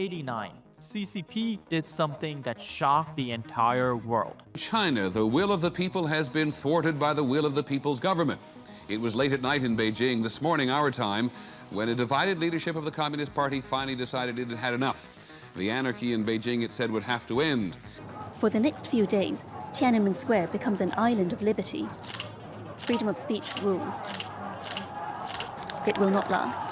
1989, CCP did something that shocked the entire world. China, the will of the people has been thwarted by the will of the people's government. It was late at night in Beijing, this morning our time, when a divided leadership of the Communist Party finally decided it had had enough. The anarchy in Beijing, it said, would have to end. For the next few days, Tiananmen Square becomes an island of liberty. Freedom of speech rules. It will not last.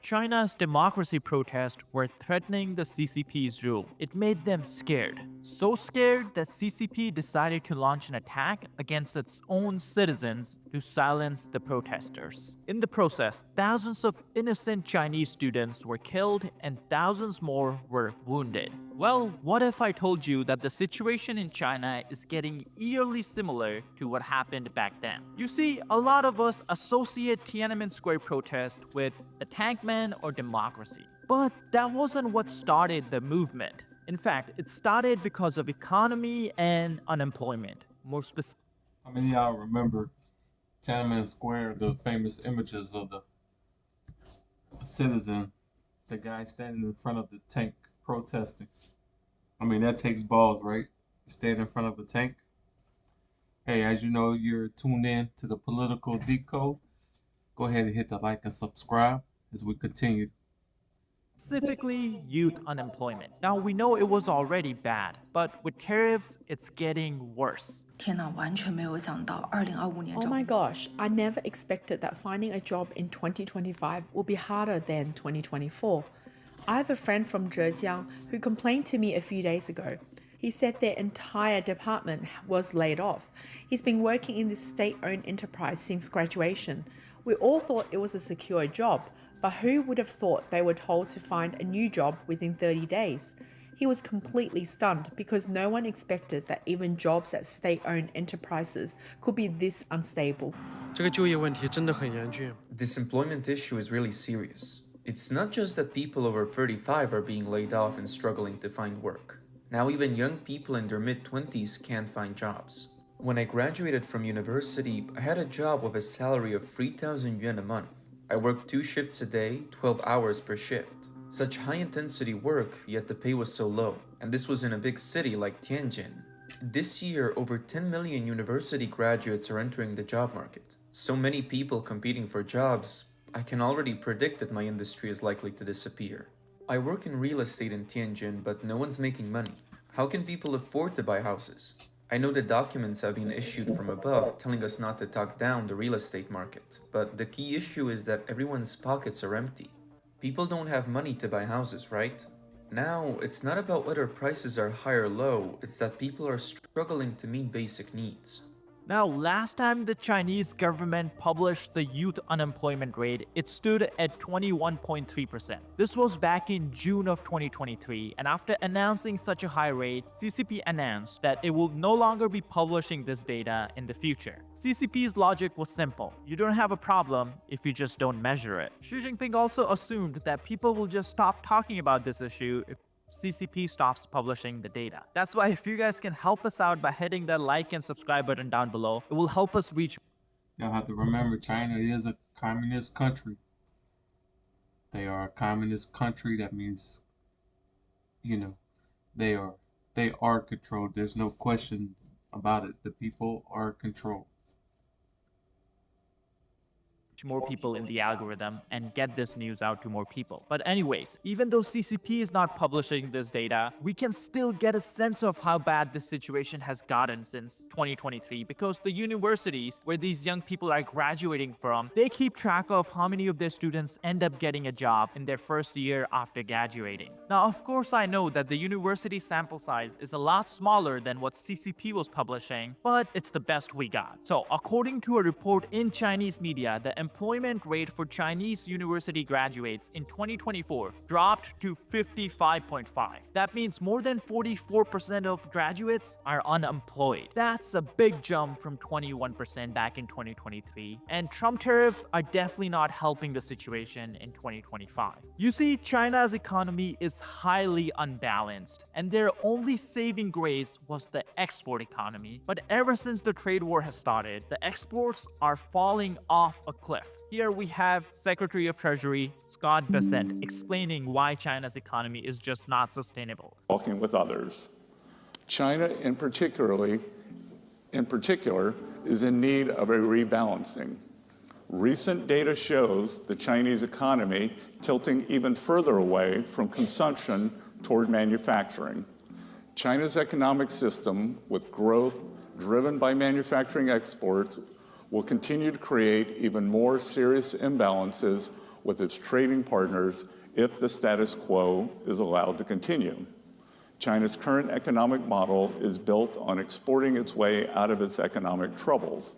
China's democracy protests were threatening the CCP's rule. It made them scared. So scared that CCP decided to launch an attack against its own citizens to silence the protesters. In the process, thousands of innocent Chinese students were killed and thousands more were wounded. Well, what if I told you that the situation in China is getting eerily similar to what happened back then? You see, a lot of us associate Tiananmen Square protest with the Tinanmen or democracy. But that wasn't what started the movement. In fact, it started because of economy and unemployment. More specific. How many of y'all remember Tinanmen Square, the famous images of the citizen, the guy standing in front of the tank protesting? I mean, that takes balls, right? Stand in front of a tank. Hey, as you know, you're tuned in to the Political Decode. Go ahead and hit the like and subscribe as we continue. Specifically, youth unemployment. Now, we know it was already bad, but with tariffs, it's getting worse. Oh my gosh, I never expected that finding a job in 2025 would be harder than 2024. I have a friend from Zhejiang who complained to me a few days ago. He said their entire department was laid off. He's been working in this state-owned enterprise since graduation. We all thought it was a secure job, but who would have thought they were told to find a new job within 30 days? He was completely stunned because no one expected that even jobs at state-owned enterprises could be this unstable. This employment issue is really serious. It's not just that people over 35 are being laid off and struggling to find work. Now even young people in their mid-20s can't find jobs. When I graduated from university, I had a job with a salary of 3,000 yuan a month. I worked 2 shifts a day, 12 hours per shift. Such high-intensity work, yet the pay was so low. And this was in a big city like Tianjin. This year, over 10 million university graduates are entering the job market. So many people competing for jobs, I can already predict that my industry is likely to disappear. I work in real estate in Tianjin, but no one's making money. How can people afford to buy houses? I know the documents have been issued from above telling us not to talk down the real estate market, but the key issue is that everyone's pockets are empty. People don't have money to buy houses, right? Now, it's not about whether prices are high or low, it's that people are struggling to meet basic needs. Now, last time the Chinese government published the youth unemployment rate, it stood at 21.3%. This was back in June of 2023, and after announcing such a high rate, CCP announced that it will no longer be publishing this data in the future. CCP's logic was simple. You don't have a problem if you just don't measure it. Xi Jinping also assumed that people will just stop talking about this issue if CCP stops publishing the data. That's why if you guys can help us out by hitting that like and subscribe button down below, it will help us reach. Y'all have to remember, China is a communist country. They are a communist country. That means, you know, they are controlled. There's no question about it. The people are controlled. More people in the algorithm and get this news out to more people. But anyways, even though CCP is not publishing this data, we can still get a sense of how bad this situation has gotten since 2023 because the universities where these young people are graduating from, they keep track of how many of their students end up getting a job in their first year after graduating. Now, of course, I know that the university sample size is a lot smaller than what CCP was publishing, but it's the best we got. So, according to a report in Chinese media, the employment rate for Chinese university graduates in 2024 dropped to 55.5. That means more than 44% of graduates are unemployed. That's a big jump from 21% back in 2023. And Trump tariffs are definitely not helping the situation in 2025. You see, China's economy is highly unbalanced, and their only saving grace was the export economy. But ever since the trade war has started, the exports are falling off a cliff. cliff. Here we have Secretary of Treasury Scott Bessent explaining why China's economy is just not sustainable. Talking with others, China in particular is in need of a rebalancing. Recent data shows the Chinese economy tilting even further away from consumption toward manufacturing. China's economic system, with growth driven by manufacturing exports, will continue to create even more serious imbalances with its trading partners if the status quo is allowed to continue. China's current economic model is built on exporting its way out of its economic troubles.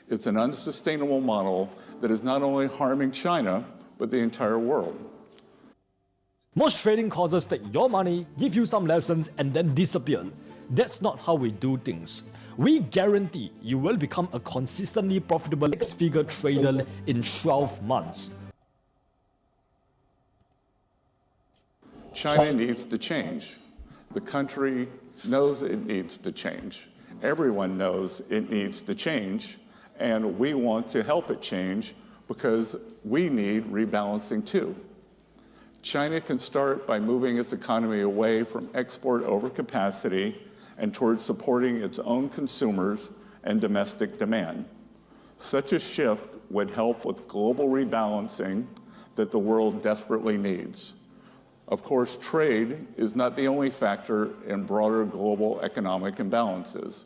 It's an unsustainable model that is not only harming China, but the entire world. Most trading courses take your money, give you some lessons, and then disappear. That's not how we do things. We guarantee you will become a consistently profitable six-figure trader in 12 months. China needs to change. The country knows it needs to change. Everyone knows it needs to change, and we want to help it change because we need rebalancing too. China can start by moving its economy away from export overcapacity and towards supporting its own consumers and domestic demand. Such a shift would help with global rebalancing that the world desperately needs. Of course, trade is not the only factor in broader global economic imbalances.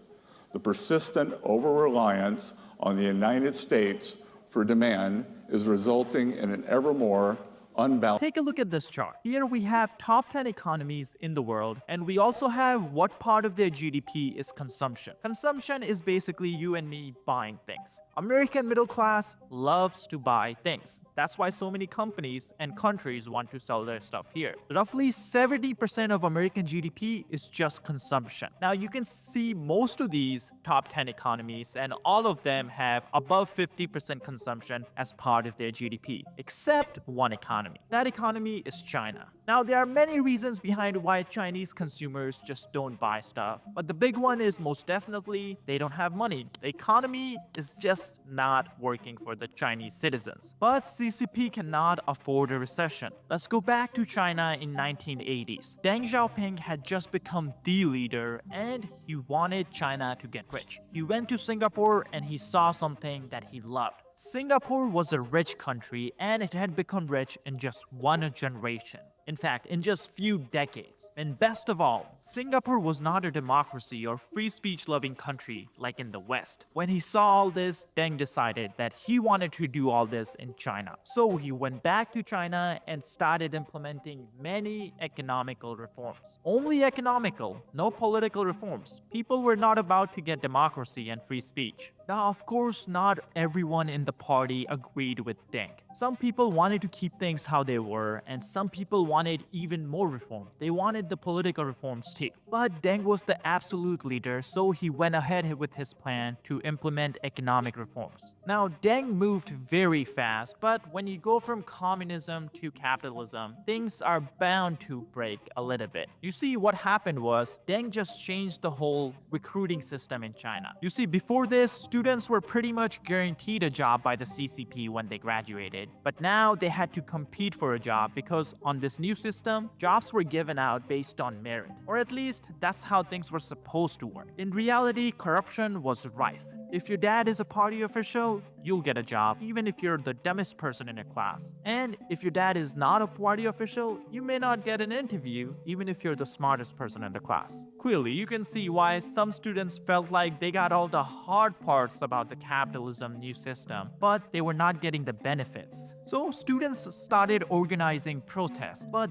The persistent over-reliance on the United States for demand is resulting in an ever more unbalanced. Take a look at this chart. Here we have top 10 economies in the world, and we also have what part of their GDP is consumption. Consumption is basically you and me buying things. American middle class loves to buy things. That's why so many companies and countries want to sell their stuff here. Roughly 70% of American GDP is just consumption. Now you can see most of these top 10 economies, and all of them have above 50% consumption as part of their GDP, except one economy. That economy is China. Now, there are many reasons behind why Chinese consumers just don't buy stuff, but the big one is most definitely they don't have money. The economy is just not working for the Chinese citizens. But CCP cannot afford a recession. Let's go back to China in 1980s. Deng Xiaoping had just become the leader and he wanted China to get rich. He went to Singapore and he saw something that he loved. Singapore was a rich country and it had become rich in just one generation. In fact, in just few decades. And best of all, Singapore was not a democracy or free speech loving country like in the West. When he saw all this, Deng decided that he wanted to do all this in China. So he went back to China and started implementing many economical reforms. Only economical, no political reforms. People were not about to get democracy and free speech. Now, of course, not everyone in the party agreed with Deng. Some people wanted to keep things how they were, and some people wanted even more reform. They wanted the political reforms too. But Deng was the absolute leader, so he went ahead with his plan to implement economic reforms. Now, Deng moved very fast, but when you go from communism to capitalism, things are bound to break a little bit. You see, what happened was Deng just changed the whole recruiting system in China. You see, before this, students were pretty much guaranteed a job by the CCP when they graduated, but now they had to compete for a job because on this new system, jobs were given out based on merit, or at least that's how things were supposed to work. In reality, corruption was rife. If your dad is a party official, you'll get a job, even if you're the dumbest person in a class. And if your dad is not a party official, you may not get an interview, even if you're the smartest person in the class. Clearly, you can see why some students felt like they got all the hard parts about the capitalism new system, but they were not getting the benefits. So students started organizing protests, but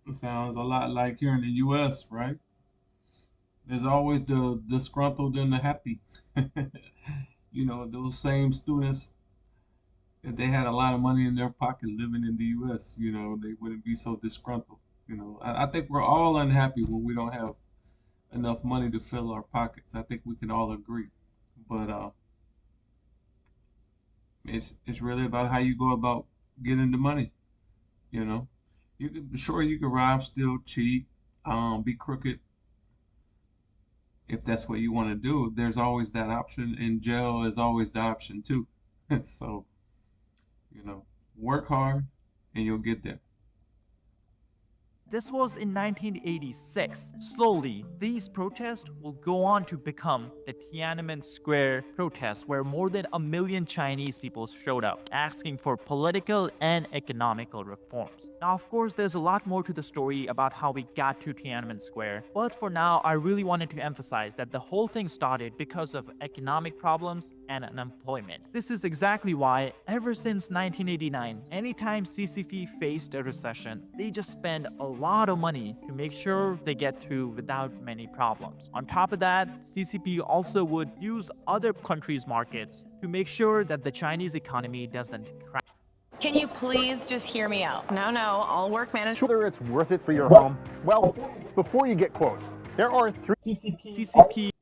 It sounds a lot like here in the U.S., right? There's always the disgruntled and the happy. You know, those same students, if they had a lot of money in their pocket living in the U.S., you know, they wouldn't be so disgruntled. You know, I think we're all unhappy when we don't have enough money to fill our pockets. I think we can all agree. But it's really about how you go about getting the money. You know, you can rob, steal, cheat, be crooked. If that's what you want to do, there's always that option, and jail is always the option too. So Work hard and you'll get there. This was in 1986. Slowly, these protests will go on to become the Tiananmen Square protests, where more than 1 million Chinese people showed up, asking for political and economical reforms. Now, of course, there's a lot more to the story about how we got to Tiananmen Square, but for now, I really wanted to emphasize that the whole thing started because of economic problems and unemployment. This is exactly why, ever since 1989, anytime CCP faced a recession, they just spend a lot of money to make sure they get through without many problems. On top of that, CCP also would use other countries' markets to make sure that the Chinese economy doesn't crash. Can you please just hear me out? No, I'll work management. Whether it's worth it for your home? Well, before you get quotes, there are three CCP